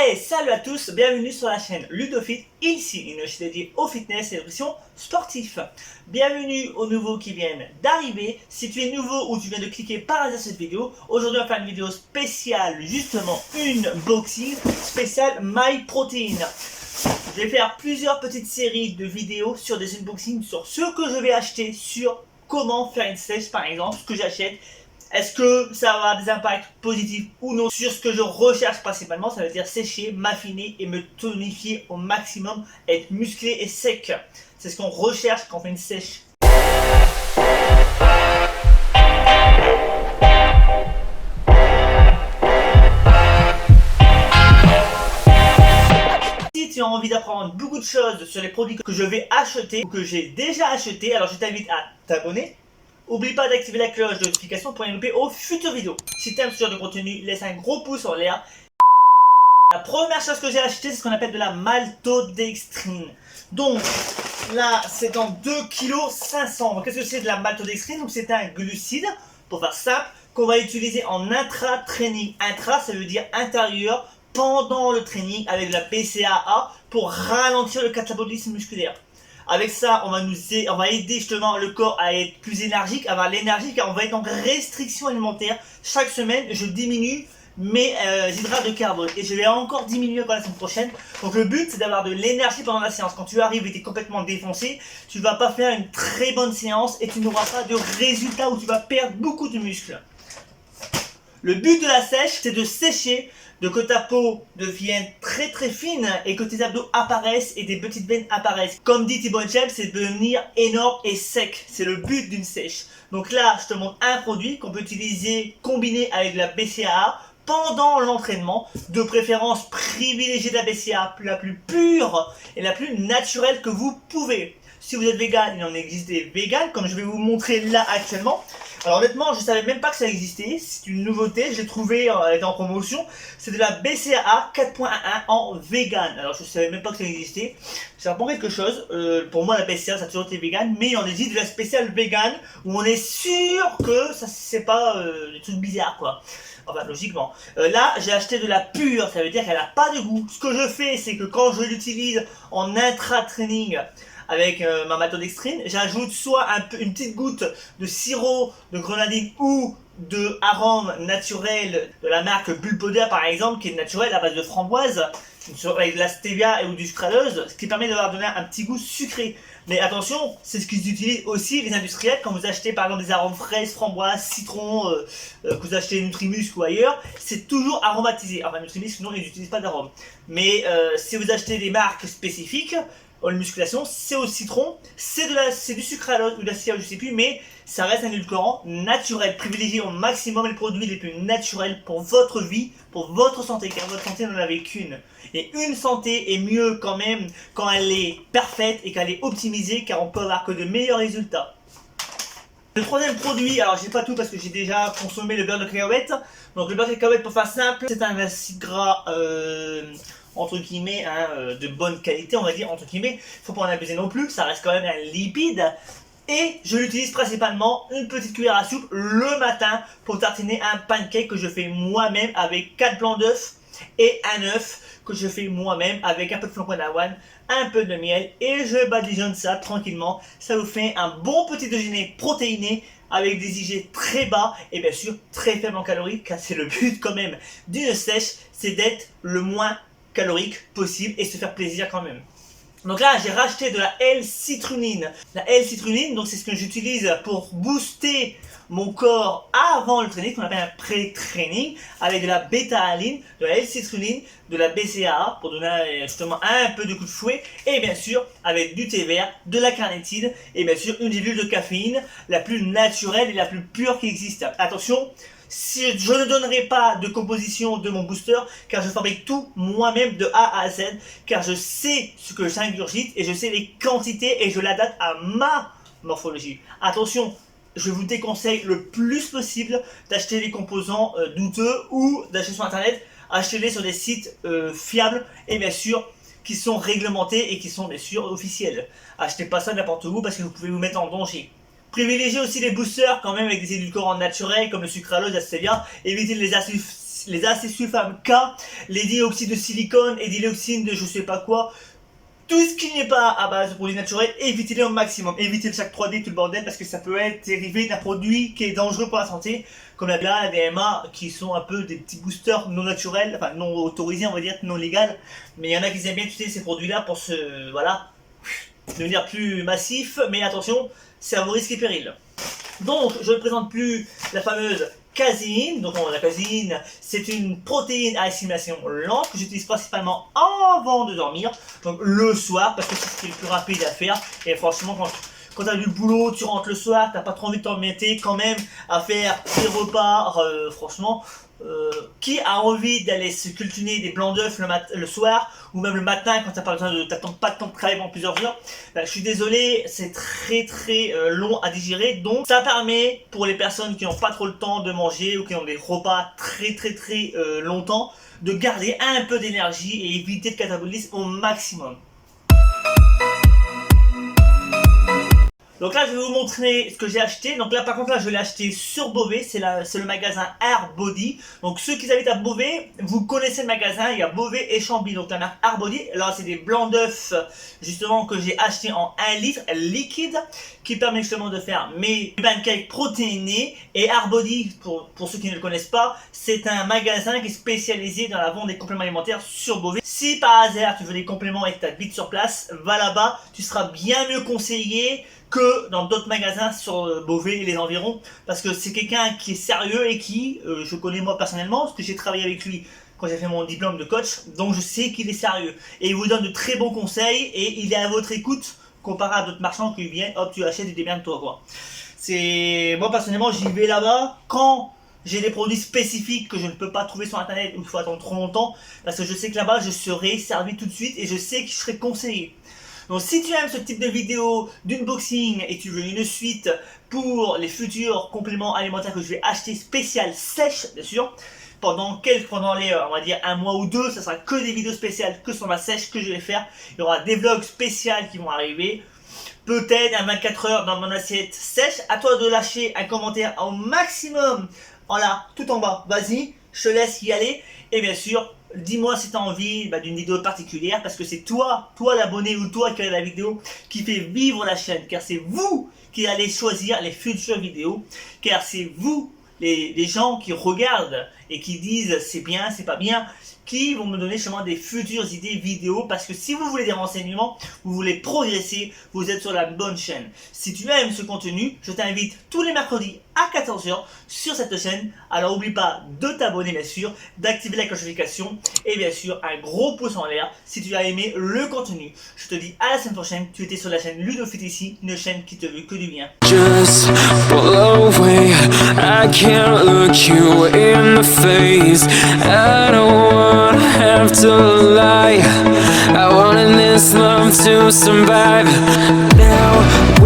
Hey, salut à tous, bienvenue sur la chaîne Ludofit, ici une chaîne dédiée au fitness et nutrition sportif. Bienvenue aux nouveaux qui viennent d'arriver. Si tu es nouveau ou tu viens de cliquer par hasard cette vidéo, aujourd'hui on va faire une vidéo spéciale, justement une boxing spéciale My Protein. Je vais faire plusieurs petites séries de vidéos sur des unboxings, sur ce que je vais acheter, sur comment faire une sèche par exemple, ce que j'achète. Est-ce que ça va avoir des impacts positifs ou non sur ce que je recherche principalement? Ça veut dire sécher, m'affiner et me tonifier au maximum, être musclé et sec. C'est ce qu'on recherche quand on fait une sèche. Si tu as envie d'apprendre beaucoup de choses sur les produits que je vais acheter ou que j'ai déjà acheté, alors je t'invite à t'abonner. N'oublie pas d'activer la cloche de notification pour être notifié aux futures vidéos. Si tu aimes ce genre de contenu, laisse un gros pouce en l'air. La première chose que j'ai acheté, c'est ce qu'on appelle de la maltodextrine. Donc là, c'est en 2,5 kg. Qu'est-ce que c'est de la maltodextrine? Donc c'est un glucide, pour faire simple, qu'on va utiliser en intra-training. Intra, ça veut dire intérieur, pendant le training, avec de la BCAA, pour ralentir le catabolisme musculaire. Avec ça, on va aider justement le corps à être plus énergique, à avoir l'énergie, car on va être en restriction alimentaire. Chaque semaine, je diminue mes hydrates de carbone et je vais encore diminuer la semaine prochaine. Donc le but, c'est d'avoir de l'énergie pendant la séance. Quand tu arrives et tu es complètement défoncé, tu ne vas pas faire une très bonne séance et tu n'auras pas de résultat où tu vas perdre beaucoup de muscles. Le but de la sèche, c'est de sécher, de que ta peau devienne très très fine et que tes abdos apparaissent et des petites veines apparaissent. Comme dit Thibaut Inchep, c'est de devenir énorme et sec. C'est le but d'une sèche. Donc là, je te montre un produit qu'on peut utiliser combiné avec de la BCAA pendant l'entraînement. De préférence, privilégiez de la BCAA la plus pure et la plus naturelle que vous pouvez. Si vous êtes vegan, il en existe des véganes, comme je vais vous montrer là actuellement. Alors honnêtement, je ne savais même pas que ça existait, c'est une nouveauté, je l'ai trouvé, elle était en promotion. C'est de la BCAA 4.11 en vegan. Alors je ne savais même pas que ça existait, ça apprend quelque chose. Pour moi la BCAA ça a toujours été vegan, mais on existe de la spéciale vegan où on est sûr que ça c'est pas des trucs bizarres quoi. Enfin logiquement. Là j'ai acheté de la pure, ça veut dire qu'elle n'a pas de goût. Ce que je fais c'est que quand je l'utilise en intra-training, avec ma maltodextrine, j'ajoute soit une petite goutte de sirop de grenadine ou de arôme naturel de la marque Bulpoder par exemple, qui est naturel à base de framboise, avec de la stevia ou du sucralose, ce qui permet de leur donner un petit goût sucré. Mais attention, c'est ce qu'ils utilisent aussi les industriels quand vous achetez par exemple des arômes fraises, framboises, citron, que vous achetez Nutrimusc ou ailleurs, c'est toujours aromatisé. Enfin Nutrimusc non, ils n'utilisent pas d'arôme. Mais si vous achetez des marques spécifiques, en musculation, c'est au citron, c'est du sucralose ou de la stevia, je sais plus, mais ça reste un édulcorant naturel. Privilégiez au maximum les produits les plus naturels pour votre vie, pour votre santé, car votre santé n'en avait qu'une. Et une santé est mieux quand même quand elle est parfaite et qu'elle est optimisée, car on peut avoir que de meilleurs résultats. Le troisième produit, alors j'ai pas tout parce que j'ai déjà consommé le beurre de cacahuète. Donc le beurre de cacahuète, pour faire simple, c'est un acide gras entre guillemets de bonne qualité, on va dire entre guillemets. Faut pas en abuser non plus, ça reste quand même un lipide. Et je l'utilise principalement une petite cuillère à soupe le matin pour tartiner un pancake que je fais moi-même avec 4 blancs d'œufs et un œuf que je fais moi-même avec un peu de flocons d'avoine, un peu de miel et je badigeonne ça tranquillement. Ça vous fait un bon petit déjeuner protéiné avec des IG très bas et bien sûr très faible en calories, car c'est le but quand même d'une sèche, c'est d'être le moins calorique possible et se faire plaisir quand même. Donc là j'ai racheté de la L-citrulline. La L-citrulline, donc c'est ce que j'utilise pour booster mon corps avant le training, qu'on appelle un pré-training, avec de la bêta-aline, de la L-citrulline, de la BCAA pour donner justement un peu de coup de fouet, et bien sûr avec du thé vert, de la carnitine et bien sûr une gélule de caféine, la plus naturelle et la plus pure qui existe. Attention, si je ne donnerai pas de composition de mon booster, car je fabrique tout moi-même de A à Z, car je sais ce que j'ingurgite et je sais les quantités et je l'adapte à ma morphologie. Attention, je vous déconseille le plus possible d'acheter des composants douteux ou d'acheter sur internet. Achetez-les sur des sites fiables et bien sûr qui sont réglementés et qui sont bien sûr officiels. Achetez pas ça n'importe où parce que vous pouvez vous mettre en danger. Privilégiez aussi les boosters quand même avec des édulcorants naturels comme le sucralose, la stevia. Évitez les les acésulfames K, les dioxydes de silicone et dioxydes de je sais pas quoi. Tout ce qui n'est pas à base de produits naturels, évitez-les au maximum. Évitez le sac 3D, tout le bordel, parce que ça peut être dérivé d'un produit qui est dangereux pour la santé, comme la BA, la DMA, qui sont un peu des petits boosters non naturels, enfin non autorisés, on va dire, non légal. Mais il y en a qui aiment bien utiliser ces produits-là pour se, voilà, devenir plus massif. Mais attention, c'est à vos risques et périls. Donc, je ne présente plus la fameuse caséine. Donc, la caséine, c'est une protéine à assimilation lente que j'utilise principalement avant de dormir. Donc, le soir, parce que c'est ce qui est le plus rapide à faire. Et franchement, quand tu as du boulot, tu rentres le soir, tu n'as pas trop envie de t'embêter quand même à faire tes repas. Franchement, qui a envie d'aller se cultiver des blancs d'œufs le soir ou même le matin quand tu n'as pas besoin de t'attendre pas de temps de travail pendant plusieurs heures? Ben, je suis désolé, c'est très long à digérer. Donc ça permet pour les personnes qui n'ont pas trop le temps de manger ou qui ont des repas très longtemps de garder un peu d'énergie et éviter le catabolisme au maximum. Donc là, je vais vous montrer ce que j'ai acheté. Donc là, par contre, là, je l'ai acheté sur Beauvais. C'est le magasin Arbody. Donc ceux qui habitent à Beauvais, vous connaissez le magasin. Il y a Beauvais et Chambly. Donc la marque Arbody. Là, c'est des blancs d'œufs, justement, que j'ai acheté en 1 litre liquide, qui permet justement de faire mes pancakes protéinés. Et Arbody, pour ceux qui ne le connaissent pas, c'est un magasin qui est spécialisé dans la vente des compléments alimentaires sur Beauvais. Si par hasard, tu veux des compléments et que tu habites sur place, va là-bas. Tu seras bien mieux conseillé que dans d'autres magasins sur Beauvais et les environs, parce que c'est quelqu'un qui est sérieux et qui, je connais moi personnellement, parce que j'ai travaillé avec lui quand j'ai fait mon diplôme de coach, donc je sais qu'il est sérieux. Et il vous donne de très bons conseils, et il est à votre écoute, comparé à d'autres marchands qui viennent, hop, tu achètes et démerdes-toi, quoi. Moi personnellement, j'y vais là-bas quand j'ai des produits spécifiques que je ne peux pas trouver sur internet ou il faut attendre trop longtemps, parce que je sais que là-bas, je serai servi tout de suite, et je sais que je serai conseillé. Donc si tu aimes ce type de vidéo d'unboxing et tu veux une suite pour les futurs compléments alimentaires que je vais acheter spéciales sèches, bien sûr, pendant les, on va dire, un mois ou deux, ça sera que des vidéos spéciales que sur ma sèche que je vais faire. Il y aura des vlogs spéciaux qui vont arriver. Peut-être un 24 heures dans mon assiette sèche. À toi de lâcher un commentaire au maximum en là, tout en bas. Vas-y, je te laisse y aller. Et bien sûr, dis-moi si tu as envie d'une vidéo particulière, parce que c'est toi l'abonné ou toi qui regarde la vidéo qui fait vivre la chaîne, car c'est vous qui allez choisir les futures vidéos, car c'est vous, les gens qui regardent et qui disent c'est bien, c'est pas bien, qui vont me donner justement des futures idées vidéo, parce que si vous voulez des renseignements, vous voulez progresser, vous êtes sur la bonne chaîne. Si tu aimes ce contenu, je t'invite tous les mercredis à 14 h sur cette chaîne. Alors n'oublie pas de t'abonner bien sûr, d'activer la cloche de notification et bien sûr un gros pouce en l'air si tu as aimé le contenu. Je te dis à la semaine prochaine. Tu étais sur la chaîne Ludofit ici, une chaîne qui te veut que du bien. Just blow away, I can't look you in the face. I don't wanna have to lie, I wanted this love to survive. Now